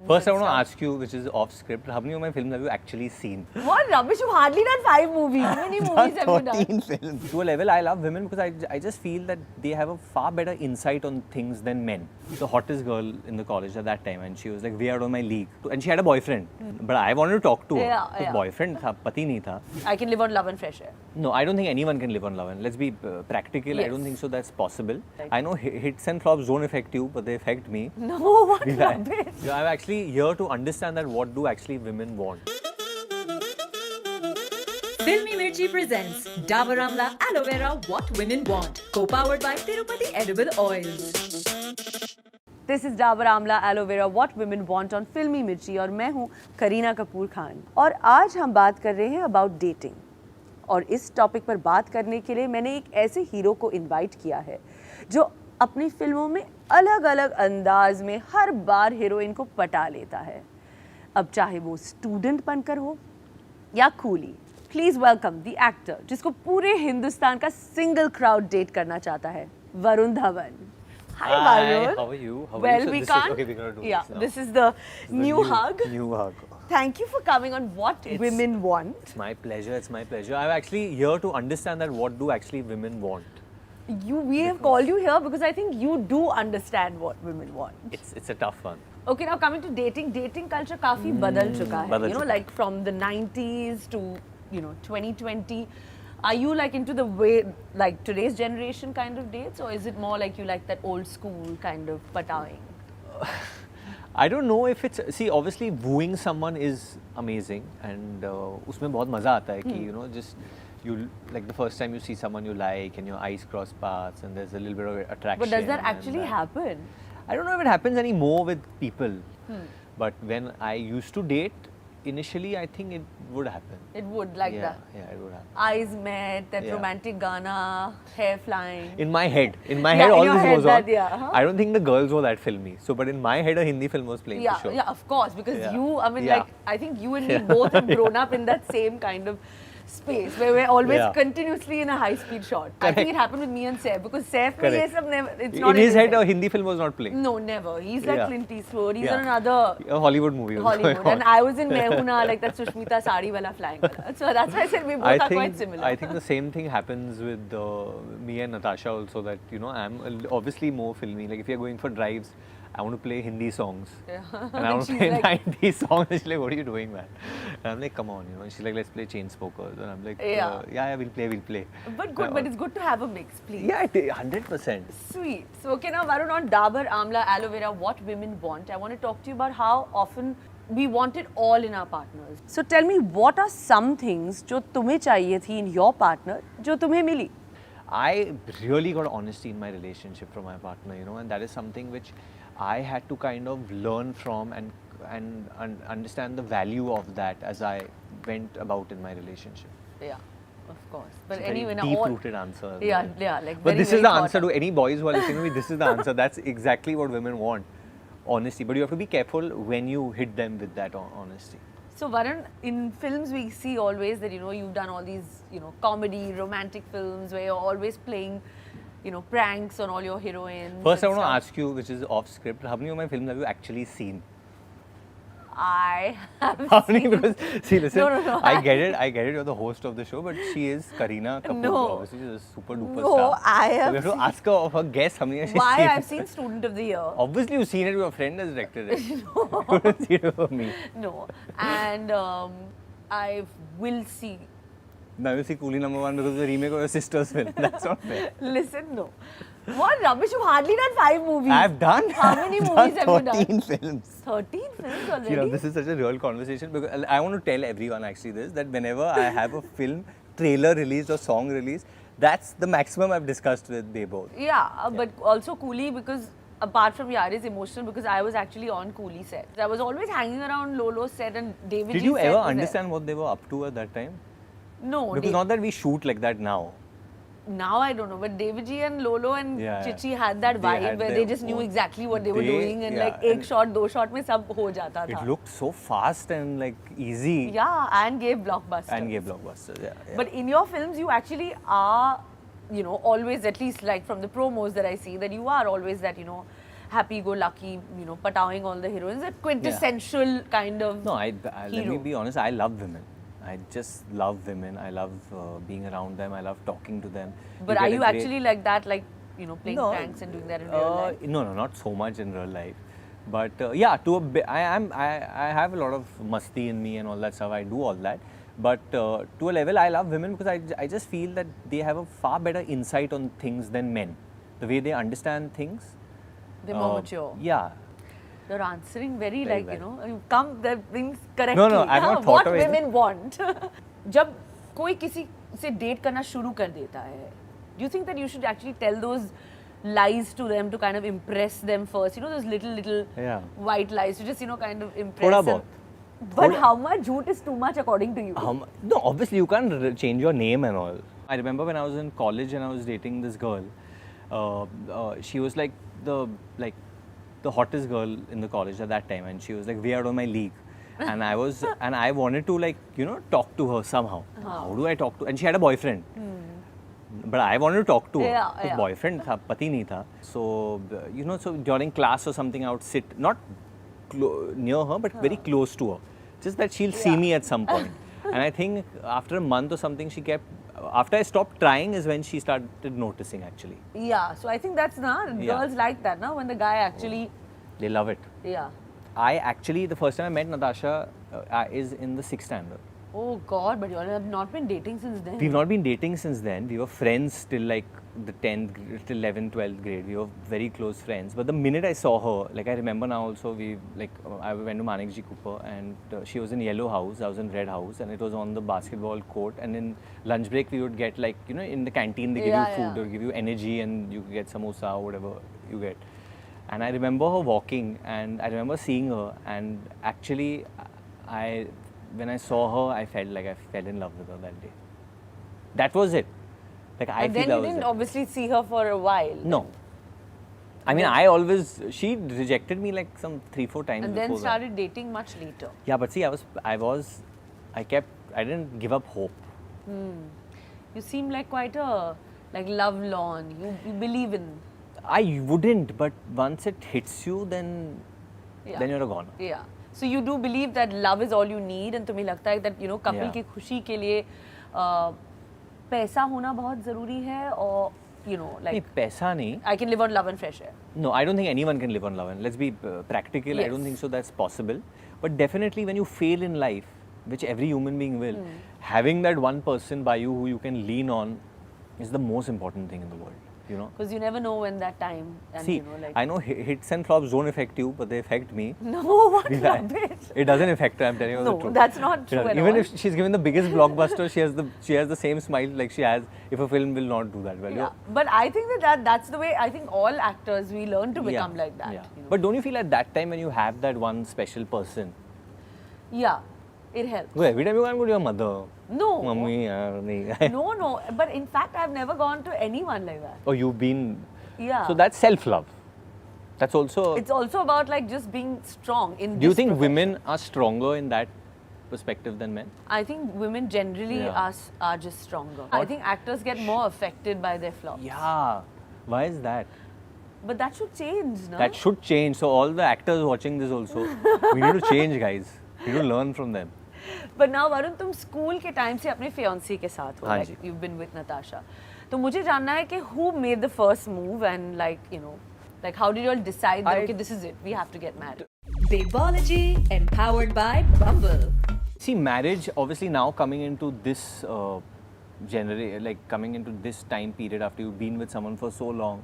First, I want to ask you, which is off script, how many of my films have you actually seen? What rubbish! You've hardly done 5 movies. How many movies have you done? 13 films. To a level, I love women because I just feel that they have a far better insight on things than men. The hottest girl in the college at that time, and she was like way out of my league. And she had a boyfriend. But I wanted to talk to her. Yeah. Boyfriend tha, pati nahi tha. I can live on love and fresh air. No, I don't think anyone can live on love. And let's be practical. Yes. I don't think so that's possible. I know hits and flops don't affect you, but they affect me. No, what rubbish! Yeah, I'm actually here to understand that what do actually women want. Filmy Mirchi presents Dabur Amla Aloe Vera What Women Want, co-powered by Tirupati Edible Oils. This is Dabur Amla Aloe Vera What Women Want on Filmy Mirchi और मैं हूँ करीना कपूर खान और आज हम बात कर रहे हैं अबाउट डेटिंग और इस टॉपिक पर बात करने के लिए मैंने एक ऐसे हीरो को इनवाइट किया है जो अपनी फिल्मों में अलग अलग अंदाज में हर बार हीरोइन को पटा लेता है अब चाहे वो स्टूडेंट बनकर हो या coolie please welcome the actor जिसको पूरे हिंदुस्तान का सिंगल क्राउड डेट करना चाहता है Varun Dhawan Hi, Varun. How are you? How well, are you? we So can't. Okay, we're gonna do yeah, this now. this is the new hug. New hug. Thank you for coming on What Women Want. It's my pleasure. It's my pleasure. I'm actually here to understand that what do actually women want. We have called you here because I think you do understand what women want. It's a tough one. Okay, now coming to dating, dating culture काफी बदल चुका है. बदल You know, चुका है. like from the 90s to 2020. Are you like into the way like today's generation kind of dates, or is it more like you like that old school kind of patawing? I don't know if it's see obviously wooing someone is amazing and उसमें बहुत मजा आता है कि just you like the first time you see someone you like and your eyes cross paths and there's a little bit of attraction. But does that and actually happen? I don't know if it happens anymore with people. But when I used to date, initially I think it would happen. It would like that. Yeah, it would happen. Eyes met, that Yeah. romantic Gana, hair flying. In my head, Yeah, all in your this head goes that, on. yeah, huh? I don't think the girls were that filmy. So, but in my head, a Hindi film was playing Yeah, for sure. yeah, of course, because Yeah. I mean, Yeah. like, I think you and me both have grown up in that same kind of space where we're always Yeah. continuously in a high-speed shot. I Correct. think it happened with me and Saif because Saif, Correct. ये सब never, it's not In his head, a Hindi film was not playing. No, never. He's like Yeah. Clint Eastwood. He's Yeah. on another A Hollywood movie was Hollywood, going on. and I was in Mehuna, like that Sushmita sari wala flying wala. So that's why I said we both are quite similar. I think the same thing happens with me and Natasha also. That I'm obviously more filmy. Like if you're going for drives, I want to play Hindi songs, and I want to She's play like- 90s songs. And she's like, "What are you doing, man?" And I'm like, "Come on, And she's like, "Let's play Chainsmokers," and I'm like, Yeah. "Yeah, we'll play." But good, but it's good to have a mix, please. Yeah, 100%. Sweet. So, okay, now Varun, on Dabur Amla Aloe Vera, what women want, I want to talk to you about how often we want it all in our partners. So, tell me, what are some things जो तुम्हें चाहिए थी in your partner, जो तुम्हें मिली? I really got honesty in my relationship from my partner, and that is something which I had to kind of learn from and understand the value of that as I went about in my relationship. Yeah, of course. But It's a anyway, very now all, deep-rooted answer. yeah, like But very, this very is the thought answer out. to any boys who are listening to me. This is the answer. That's exactly what women want. Honesty. But you have to be careful when you hit them with that honesty. So Varun, in films we see always that you've done all these comedy, romantic films where you're always playing pranks on all your heroines. First, I and want to stuff. ask you, which is off script, how many of my films have you actually seen? I have How many? seen- Because see, listen, No, I get it. You're the host of the show, but she is Kareena Kapoor. No. Obviously, she's a super duper No, star. I So have we have to seen- ask her of her guess how many has she Why seen. I've seen Student of the Year. Obviously, you've seen it. Your friend has directed it. You haven't seen it for me. No, and I will see. Now you see Coolie #1 because of the remake of your sister's film. That's not fair. Listen, no. What rubbish! You've hardly done 5 movies. I've done. How many I've movies have you done done? 13 films. 13 films already. This is such a real conversation because I want to tell everyone actually this that whenever I have a film trailer released or song released, that's the maximum I've discussed with they both. Yeah, but also Coolie because apart from Yaar is emotional because I was actually on Coolie set. I was always hanging around Lolo's set and David Did G's you set ever was understand what they were up to at that time? there. No, Because not that we shoot like that now. now I don't know, but David G and Lolo and Yeah, yeah. Chichi had that They vibe had where their they just knew own- exactly what they were doing and yeah, like एक and shot, 2 shot में सब हो जाता It था. looked so fast and like easy. Yeah, and gave blockbusters. And gave blockbusters. Yeah. But in your films, you actually are, always, at least like from the promos that I see, that you are always that, happy-go-lucky, you know, patawing all the heroines. A quintessential kind of No, let me hero. be honest. I love women. I just love women. I love being around them. I love talking to them. But get are a you great- actually like that, like, you know, playing No, pranks and doing that in real life? No, not so much in real life. But yeah, to a bit, I have a lot of masti in me and all that stuff. I do all that. But to a level, I love women because I just feel that they have a far better insight on things than men. The way they understand things. They're more mature. Yeah. You're answering very, Very like, you well. know, you come the things correctly. No, I've not thought What of it. women want. जब कोई किसी से date करना शुरू कर देता है, do you think that you should actually tell those lies to them to kind of impress them first? You know, those little Yeah. white lies to just, you know, kind of impress थोड़ा them. बहुत. But थोड़ा- how much jhoot is too much according to you? No, obviously you can't change your name and all. I remember when I was in college and I was dating this girl. She was like the hottest girl in the college at that time, and she was like way out of my league. And I wanted to, like, you know, talk to her somehow. How do I talk to? And she had a boyfriend. But I wanted to talk to her. Yeah, तो yeah. boyfriend था, पति नहीं था. So you know, so during class or something, I would sit not near her, but very close to her. Just that she'll see me at some point. And I think after a month or something, she kept. After I stopped trying, is when she started noticing actually. Yeah, so I think that's Yeah. girls like that, no? When the guy actually, They love it. yeah. I actually, the first time I met Natasha is in the 6th standard. Oh God, but you all have not been dating since then. We've not been dating since then. We were friends till like the 10th, till 11th, 12th grade. We were very close friends. But the minute I saw her, like I remember now also, I went to Manikji Cooper and she was in Yellow House, I was in Red House, and it was on the basketball court. And in lunch break, we would get, like, you know, in the canteen, they give Yeah, you food, yeah. they'll give you energy, and you get samosa or whatever you get. And I remember her walking, and I remember seeing her, and actually, when I saw her, I felt like I fell in love with her that day. That was it. Like, I And feel then that you was didn't it. obviously see her for a while. No. I mean, she rejected me like some 3-4 times And before then started dating much later. that. Yeah, but see, I didn't give up hope. You seem like quite a lovelorn. You believe in. I wouldn't, but once it hits you, then you're a goner. Yeah. So you do believe that love is all you need, and तुम्हें लगता है that, you know, couple Yeah. की खुशी के लिए पैसा होना बहुत ज़रूरी है, or, you know, नहीं, like पैसा नहीं. I can live on love and fresh air. No, I don't think anyone can live on love. And let's be practical. I don't Yes. think so that's possible. But definitely, when you fail in life, which every human being will, having that one person by you who you can lean on is the most important thing in the world. You know. Because you never know when that time. And, See, you know, like, I know hits and flops don't affect you, but they affect me. No, what rubbish. It doesn't affect her. I'm telling you No, the truth. that's not It true doesn't. at Even all. if she's given the biggest blockbuster, she has the same smile like she has if a film will not do that well. Yeah. But I think that's the way, I think all actors, we learn to become like that. Yeah. You know? But don't you feel at that time when you have that one special person, Yeah, it helps. well, every time you can't go to your mother, No. mummy, nahi. No. But in fact, I've never gone to anyone like that. Or you've been. Yeah. So that's self-love. That's also. It's also about like just being strong in. Do you this think profession. women are stronger in that perspective than men? I think women generally Yeah. are just stronger. I think actors get more affected by their flops. Yeah. Why is that? But that should change, no? That should change. So all the actors watching this also, we need to change, guys. We need to learn from them. But now, Varun, तुम school के time से अपने fiancé के साथ हो, हाँ like ji. you've been with Natasha. तो मुझे जानना है कि who made the first move, and like, you know, like how did you all decide that, okay, this is it, we have to get married? Babology, empowered by Bumble. See, marriage, obviously now coming into this like coming into this time period after you've been with someone for so long,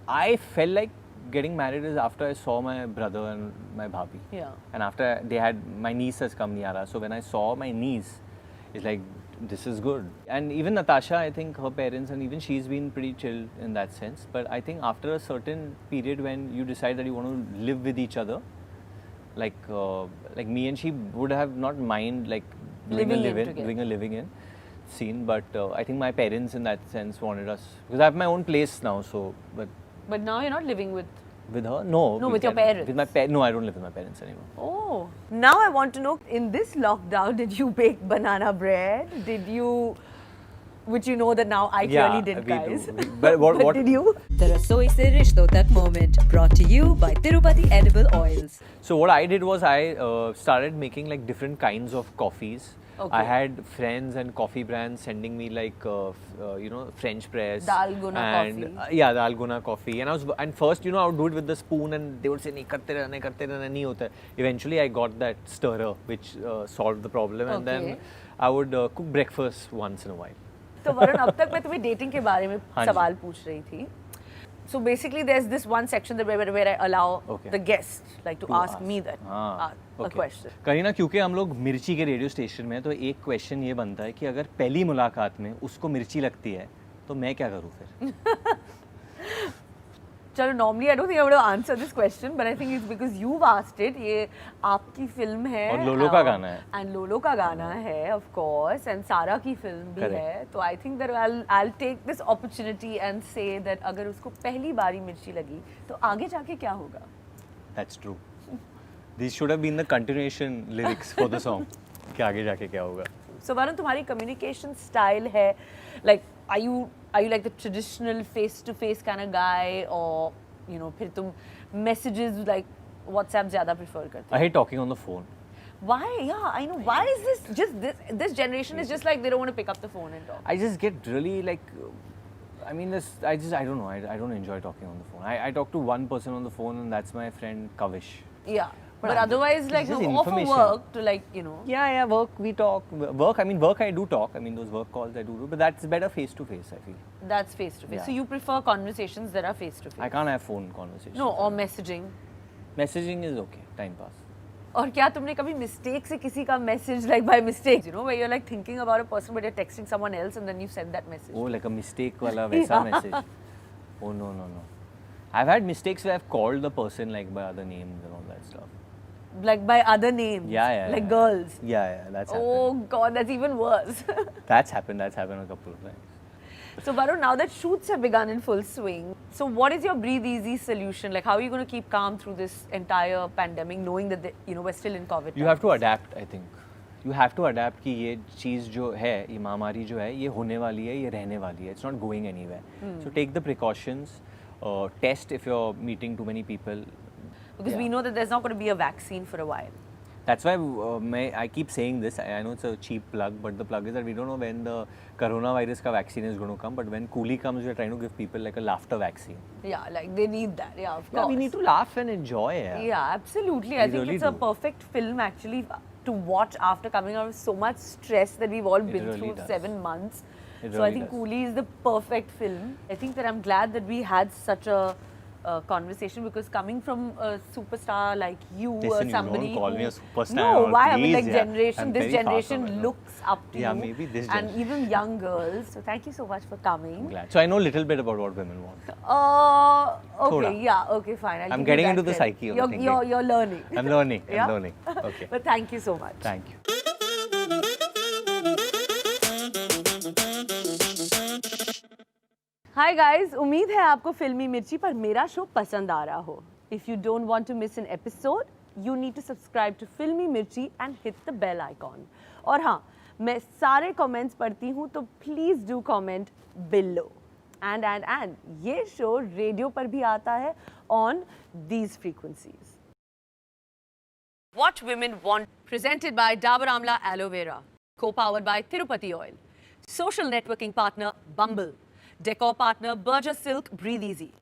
I felt like getting married is after I saw my brother and my bhabhi. Yeah. And after they had, my niece has come, Niara. So when I saw my niece, it's like, this is good. And even Natasha, I think her parents, and even she's been pretty chill in that sense. But I think after a certain period when you decide that you want to live with each other, like me and she would have not mind like doing a living in scene. But I think my parents in that sense wanted us, because I have my own place now. So, But now you're not living with. with her, no. No, we with your can- parents. With my no, I don't live with my parents anymore. Oh. Now I want to know, in this lockdown, did you bake banana bread? Did you which you know that now I Yeah, clearly didn't, we guys. do. But what did you? The Rasoi Se Rishtong Tak moment brought to you by Tirupati Edible Oils. So what I did was I started making like different kinds of coffees. Okay. I had friends and coffee brands sending me like French press, Dalgona and coffee. yeah, Dalgona coffee. And first I would do it with the spoon, and they would say, "नहीं करते रहना, नहीं होता है." Eventually, I got that stirrer, which solved the problem, and Okay. then I would cook breakfast once in a while. तो वरुण, अब तक मैं तुम्हें dating के बारे में हाँ जी. सवाल पूछ रही थी. So basically, there's this one section that where I allow Okay. the guest like to ask me that हाँ, a okay. question. करीना, क्योंकि हम लोग मिर्ची के रेडियो स्टेशन में हैं, तो एक क्वेश्चन ये बनता है कि अगर पहली मुलाकात में उसको मिर्ची लगती है तो मैं क्या करूँ फिर? चलो, normally I don't think I would have answered this question, but I think it's because you've asked it. ये आपकी फिल्म है और लोलो का गाना है. and लोलो का गाना है, of course, and सारा की फिल्म भी Correct. है. तो I think that I'll take this opportunity and say that अगर उसको पहली बारी मिर्ची लगी तो आगे जाके क्या होगा? That's true. These should have been the continuation lyrics for the song. कि आगे जाके क्या होगा? So वरुण, तुम्हारी communication style है, like are you like the traditional face-to-face kind of guy, or फिर तुम messages like WhatsApp ज़्यादा prefer करते I हो? hate talking on the phone. Why? Yeah, I know. Why is this generation is just like they don't want to pick up the phone and talk? I just get really like, I mean, I don't know. I don't enjoy talking on the phone. I talk to one person on the phone, and that's my friend Kavish. Yeah, but otherwise, like This is off of information. work to like Yeah, work we talk. Work I do talk. I mean, those work calls I do, but that's better face to face, I feel. that's face-to-face. Yeah. So you prefer conversations that are face-to-face? I can't have phone conversations. No, or messaging. Messaging is okay, time pass. और क्या तुमने कभी mistake से किसी का message like by mistake, where you're like thinking about a person but you're texting someone else and then you send that message? Oh, like a mistake wala वैसा message. Oh no. I've had mistakes where I've called the person like by other names and all that stuff. Like by other names? Yeah. Like girls? Yeah, that's happened. Oh God, that's even worse. That's happened a couple of times. So Varun, now that shoots have begun in full swing, so what is your breathe easy solution? Like how are you going to keep calm through this entire pandemic, knowing that we're still in COVID? You have to adapt, I think. You have to adapt कि ये चीज़ जो है, ये महामारी जो है, ये होने वाली है, ये रहने वाली है. It's not going anywhere. So take the precautions. Test if you're meeting too many people. Because we know that there's not going to be a vaccine for a while. That's why I keep saying this. I know it's a cheap plug, but the plug is that we don't know when the coronavirus ka vaccine is going to come. But when Coolie comes, we're trying to give people like a laughter vaccine. Yeah, like they need that. Yeah, of Yeah, course. we need to laugh and enjoy. Yeah, absolutely. I We think really it's a do. perfect film actually to watch after coming out of so much stress that we've all been really through does. 7 months. It So I really think does. Coolie is the perfect film. I think that I'm glad that we had such a conversation, because coming from a superstar like you, Listen, you somebody don't call who, me a superstar no, or why? I mean, please, like yeah. generation, I'm this very far from generation it, no. looks up to Yeah, you, maybe this and generation. even young girls. So thank you so much for coming. I'm glad. So I know a little bit about what women want. Okay, Thoda. yeah, okay, fine. I'll I'm give getting you into that the credit. psyche of you're, the you're, thinking. you're learning. I'm learning. Yeah? I'm learning. Okay. But thank you so much. Thank you. Hi guys, उम्मीद है आपको फिल्मी मिर्ची पर मेरा show पसंद आ रहा हो. If you don't want to miss an episode, you need to subscribe to फिल्मी मिर्ची and hit the bell icon. और हाँ, मैं सारे comments पढ़ती हूँ, तो please do comment below. And ये शो रेडियो पर भी आता है on these frequencies. What Women Want, presented by Dabur Amla Aloe Vera, co-powered by Tirupati Oil, social networking partner Bumble, decor partner Burgess Silk Breathe Easy,